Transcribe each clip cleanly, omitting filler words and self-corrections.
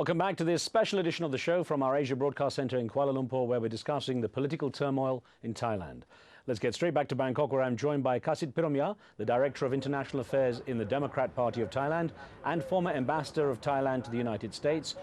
Welcome back to this special edition of the show from our Asia Broadcast Centre in Kuala Lumpur, where we're discussing the political turmoil in Thailand. Let's get straight back to Bangkok, where I'm joined by Kasit Piromya, the Director of International Affairs in the Democrat Party of Thailand and former Ambassador of Thailand to the United States.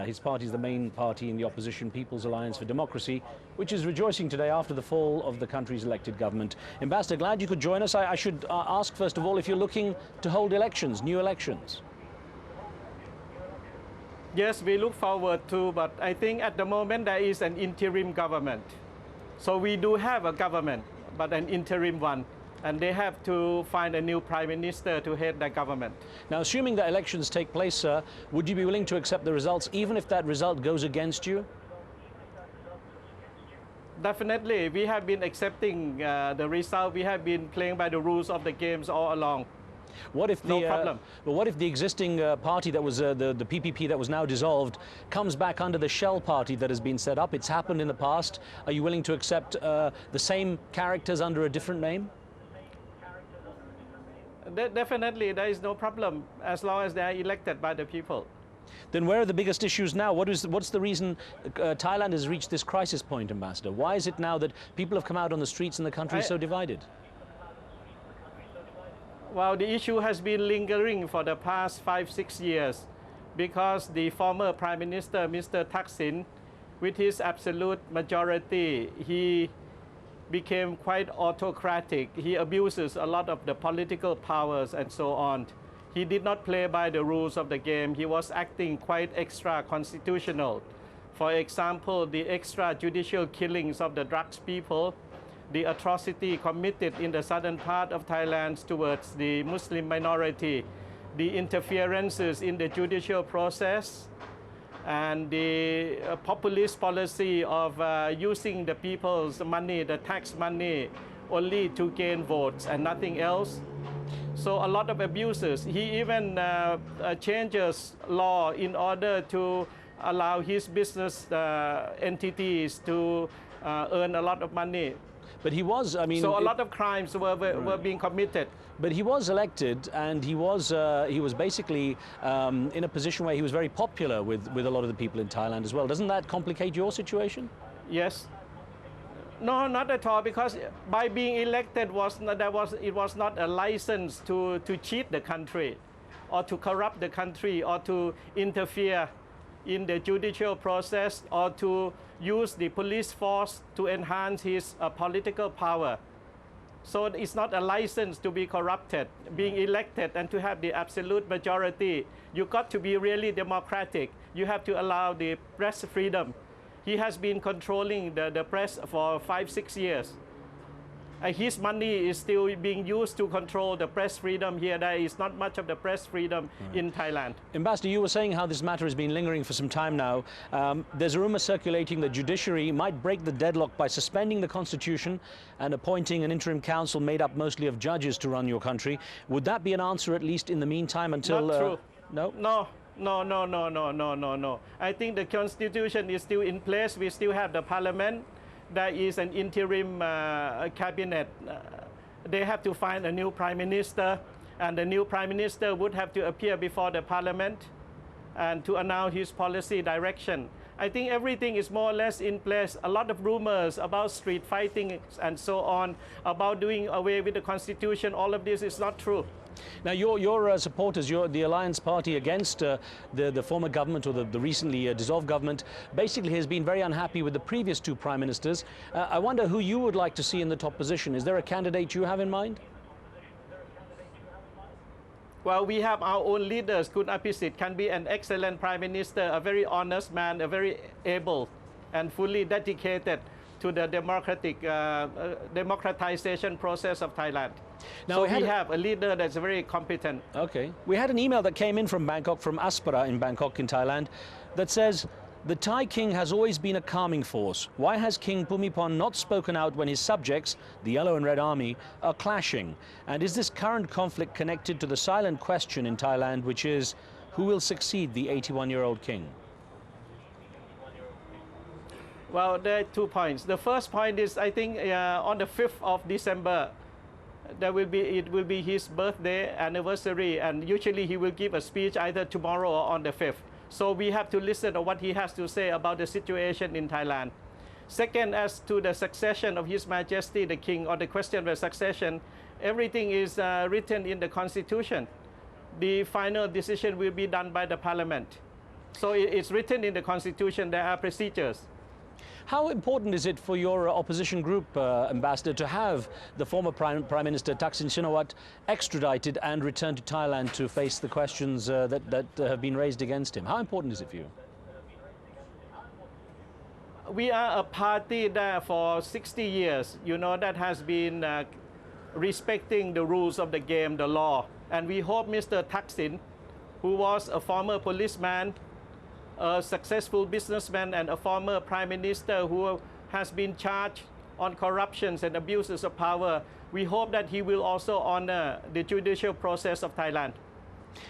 His party is the main party in the opposition People's Alliance for Democracy, which is rejoicing today after the fall of the country's elected government. Ambassador, glad you could join us. I should ask, first of all, if you're looking to hold elections, new elections. Yes, we look forward to, but I think at the moment there is an interim government. So we do have a government, but an interim one, and they have to find a new prime minister to head the government. Now, assuming that elections take place, sir, would you be willing to accept the results, even if that result goes against you? Definitely, we have been accepting the result. We have been playing by the rules of the games all along. What if no problem. But what if the existing party that was the PPP that was now dissolved comes back under the shell party that has been set up? It's happened in the past. Are you willing to accept the same characters under a different name? Definitely, there is no problem as long as they are elected by the people. Then where are the biggest issues now? What's the reason Thailand has reached this crisis point, Ambassador? Why is it now that people have come out on the streets and the country is so divided? Well, the issue has been lingering for the past 5-6 years because the former Prime Minister, Mr. Thaksin, with his absolute majority, he became quite autocratic. He abuses a lot of the political powers and so on. He did not play by the rules of the game. He was acting quite extra-constitutional. For example, the extrajudicial killings of the drugs people, the atrocity committed in the southern part of Thailand towards the Muslim minority, the interferences in the judicial process, and the populist policy of using the people's money, the tax money, only to gain votes and nothing else. So a lot of abuses. He even changes law in order to allow his business entities to earn a lot of money. But he was, I mean... So a lot of crimes were being committed. But he was elected, and he was basically in a position where he was very popular with a lot of the people in Thailand as well. Doesn't that complicate your situation? Yes. No, not at all, because by being elected it was not a license to cheat the country or to corrupt the country or to interfere in the judicial process or to use the police force to enhance his political power. So it's not a license to be corrupted. Being elected and to have the absolute majority, you got to be really democratic. You have to allow the press freedom. He has been controlling the press for 5-6 years. His money is still being used to control the press freedom here. There is not much of the press freedom in Thailand. Ambassador, you were saying how this matter has been lingering for some time now. There's a rumor circulating that judiciary might break the deadlock by suspending the constitution and appointing an interim council made up mostly of judges to run your country. Would that be an answer, at least in the meantime, until... Not true. No? No. I think the constitution is still in place. We still have the parliament. There is an interim cabinet. They have to find a new prime minister, and the new prime minister would have to appear before the parliament and to announce his policy direction. I think everything is more or less in place. A lot of rumors about street fighting and so on, about doing away with the constitution, all of this is not true. Now, your supporters, the alliance party against the former government or the recently dissolved government, basically has been very unhappy with the previous two prime ministers. I wonder who you would like to see in the top position. Is there a candidate you have in mind? Well, we have our own leaders. Kun Apisit can be an excellent prime minister, a very honest man, a very able and fully dedicated to the democratization process of Thailand. Now, so we have a leader that's very competent. Okay. We had an email that came in from Bangkok, from Aspara in Bangkok in Thailand, that says, the Thai king has always been a calming force. Why has King Bhumibol not spoken out when his subjects, the Yellow and Red Army, are clashing? And is this current conflict connected to the silent question in Thailand, which is, who will succeed the 81-year-old king? Well, there are 2 points. The first point is, I think on the 5th of December, it will be his birthday anniversary, and usually he will give a speech either tomorrow or on the 5th. So we have to listen to what he has to say about the situation in Thailand. Second, as to the succession of His Majesty the King, or the question of the succession, everything is written in the Constitution. The final decision will be done by the Parliament. So it's written in the Constitution, there are procedures. How important is it for your opposition group, Ambassador, to have the former Prime Minister Thaksin Shinawatra extradited and returned to Thailand to face the questions that have been raised against him? How important is it for you? We are a party there for 60 years, you know, that has been respecting the rules of the game, the law. And we hope Mr. Thaksin, who was a former policeman, a successful businessman, and a former prime minister who has been charged on corruptions and abuses of power, we hope that he will also honor the judicial process of Thailand.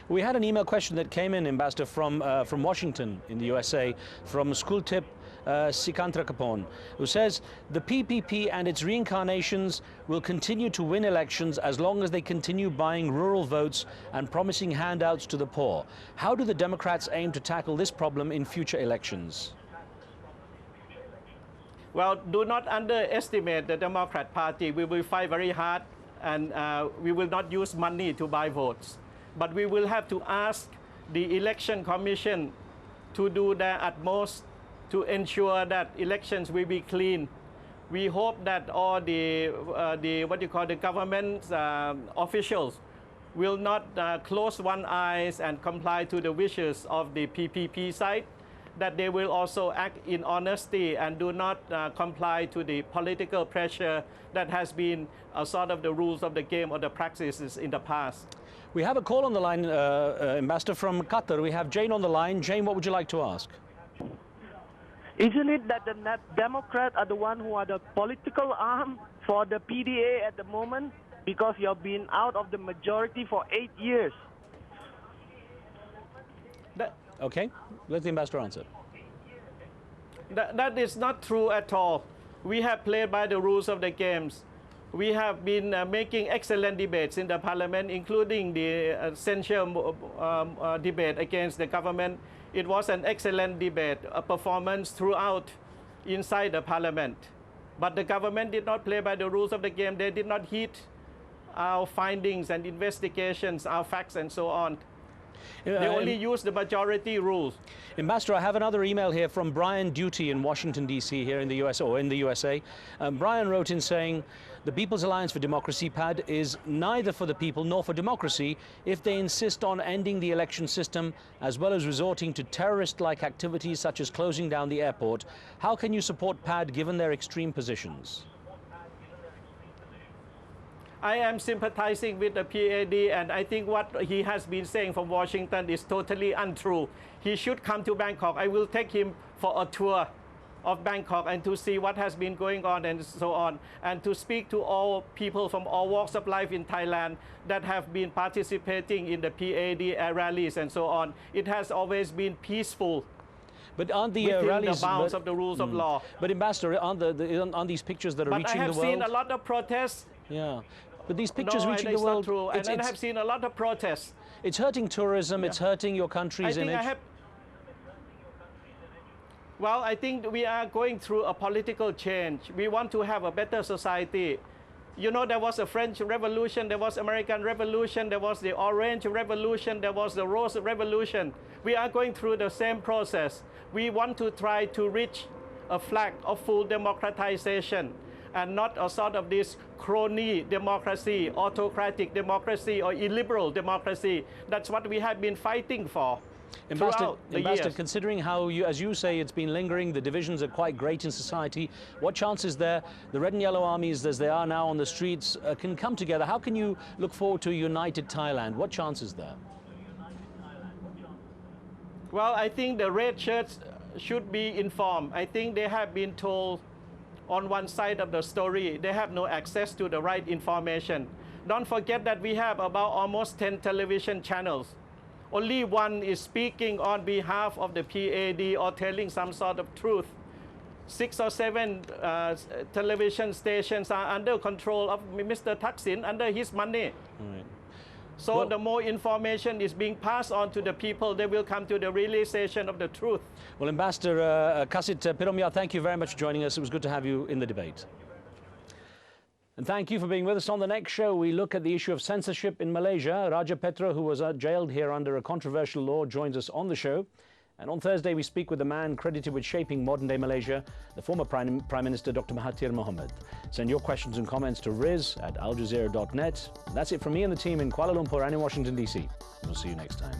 We had an email question that came in, Ambassador, from Washington in the USA, from Skultip Sikantrakapon, who says the PPP and its reincarnations will continue to win elections as long as they continue buying rural votes and promising handouts to the poor. How do the Democrats aim to tackle this problem in future elections? Well, do not underestimate the Democrat Party. We will fight very hard, and we will not use money to buy votes. But we will have to ask the Election Commission to do their utmost to ensure that elections will be clean. We hope that all the government officials will not close one eye and comply to the wishes of the PPP side, that they will also act in honesty and do not comply to the political pressure that has been sort of the rules of the game or the practices in the past. We have a call on the line, Ambassador, from Qatar. We have Jane on the line. Jane, what would you like to ask? Isn't it that the Democrats are the one who are the political arm for the PDA at the moment? Because you've been out of the majority for 8 years. Okay, let the ambassador answer. That is not true at all. We have played by the rules of the games. We have been making excellent debates in the parliament, including the censure debate against the government. It was an excellent debate, a performance throughout inside the parliament. But the government did not play by the rules of the game. They did not heed our findings and investigations, our facts and so on. They only use the majority rules. Ambassador, I have another email here from Brian Duty in Washington, D.C. here in the US, or in the USA. Brian wrote in saying, the People's Alliance for Democracy, PAD, is neither for the people nor for democracy if they insist on ending the election system as well as resorting to terrorist-like activities such as closing down the airport. How can you support PAD given their extreme positions? I am sympathizing with the PAD, and I think what he has been saying from Washington is totally untrue. He should come to Bangkok. I will take him for a tour of Bangkok and to see what has been going on and so on, and to speak to all people from all walks of life in Thailand that have been participating in the PAD rallies and so on. It has always been peaceful. But aren't the within rallies the bounds of the rules of law? But Ambassador, on these pictures that are reaching the world? But I have seen a lot of protests. Yeah. But these pictures no, reaching the world, not true. And I have seen a lot of protests. It's hurting tourism. It's hurting your country's image. Well, I think we are going through a political change. We want to have a better society. You know, there was a French Revolution, there was American Revolution, there was the Orange Revolution, there was the Rose Revolution. We are going through the same process. We want to try to reach a flag of full democratization, and not a sort of this crony democracy, autocratic democracy, or illiberal democracy. That's what we have been fighting for. Ambassador, considering how, as you say, it's been lingering, the divisions are quite great in society, what chance is there the red and yellow armies, as they are now on the streets, can come together? How can you look forward to a united Thailand? What chance is there? Well, I think the red shirts should be informed. I think they have been told on one side of the story, they have no access to the right information. Don't forget that we have about almost 10 television channels. Only one is speaking on behalf of the PAD or telling some sort of truth. 6 or 7 television stations are under control of Mr. Thaksin, under his money. All right. So Well, the more information is being passed on to the people, they will come to the realization of the truth. Well, Ambassador Kasit Piromya, thank you very much for joining us. It was good to have you in the debate. And thank you for being with us. On the next show, we look at the issue of censorship in Malaysia. Raja Petra, who was jailed here under a controversial law, joins us on the show. And on Thursday, we speak with the man credited with shaping modern-day Malaysia, the former Prime Minister, Dr. Mahathir Mohamad. Send your questions and comments to riz@aljazeera.net. That's it from me and the team in Kuala Lumpur and in Washington, D.C. We'll see you next time.